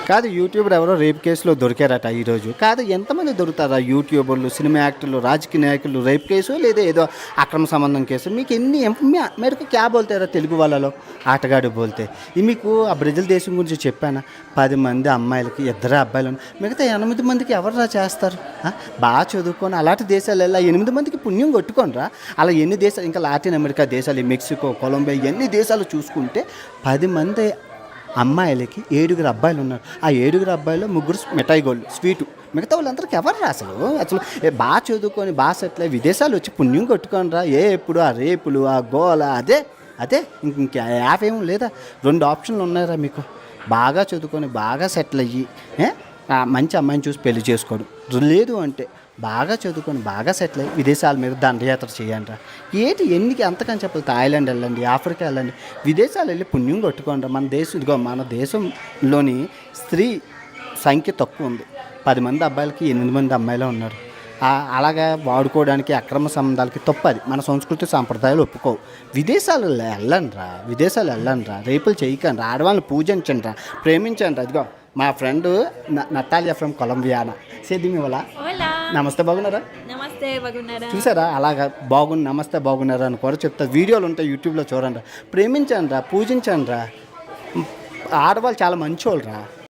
కాదు యూట్యూబర్ ఎవరో రేప్ కేసులో దొరికారట ఈరోజు. కాదు ఎంతమంది దొరుకుతారా యూట్యూబర్లు, సినిమా యాక్టర్లు, రాజకీయ నాయకులు రేప్ కేసు లేదా ఏదో అక్రమ సంబంధం కేసు. మీకు ఎన్ని మేరకు క్యా బోల్తారా తెలుగు వాళ్ళలో ఆటగాడు బోల్తే. మీకు ఆ బ్రెజిల్ దేశం గురించి చెప్పాను. 10 మంది అమ్మాయిలకి 2 అబ్బాయిలు మిగతా 8 మందికి ఎవరు చేస్తారు? బాగా చదువుకొని అలాంటి దేశాలు వెళ్ళా 8 మందికి పుణ్యం కొట్టుకోనరా. అలా ఎన్ని దేశాలు ఇంకా లాటిన్ అమెరికా దేశాలు, మెక్సికో, కొలంబియా ఎన్ని దేశాలు చూసుకుంటే 10 మంది అమ్మాయిలకి 7 అబ్బాయిలు ఉన్నారు. ఆ 7 అబ్బాయిలో 3 మిఠాయి గోళ్ళు స్వీటు. మిగతా వాళ్ళందరికీ ఎవరు రా అసలు బాగా చదువుకొని బాగా సెటిల్ విదేశాలు వచ్చి పుణ్యం కొట్టుకొని రా. ఎప్పుడు ఆ రేపులు ఆ గోల అదే అదే ఇంక యాప్ ఏమో లేదా. 2 ఆప్షన్లు ఉన్నాయిరా మీకు. బాగా చదువుకొని బాగా సెటిల్ అయ్యి మంచి అమ్మాయిని చూసి పెళ్లి చేసుకోవడం, లేదు అంటే బాగా చదువుకొని బాగా సెటిల్ అయ్యి విదేశాల మీద దండయాత్ర చేయండి రా. ఎన్నికి అంతకని చెప్పాలి. థాయిలాండ్ వెళ్ళండి, ఆఫ్రికా వెళ్ళండి, విదేశాలు వెళ్ళి పుణ్యం కొట్టుకోండి. మన దేశంలోని స్త్రీ సంఖ్య తక్కువ ఉంది. 10 మంది అబ్బాయిలకి 8 మంది అమ్మాయిలే ఉన్నారు. అలాగా వాడుకోవడానికి అక్రమ సంబంధాలకి తప్పది. మన సంస్కృతి సాంప్రదాయాలు ఒప్పుకోవు. విదేశాలు వెళ్ళండి రా. రేపులు చేయకండి రా. ఆడవాళ్ళని పూజించండి రా, ప్రేమించండి రా. ఇదిగో మా ఫ్రెండ్ నతాలియా ఫ్రమ్ కొలంబియానా సేదిమి వాళ్ళ. నమస్తే, బాగున్నారా? నమస్తే, బాగున్నారా? చూసారా అలాగా నమస్తే బాగున్నారా అని కూడా చెప్తా. వీడియోలు ఉంటాయి యూట్యూబ్లో చూడండి రా. ప్రేమించండి రా, పూజించండి రా. ఆడవాళ్ళు చాలా మంచి వాళ్ళు రా.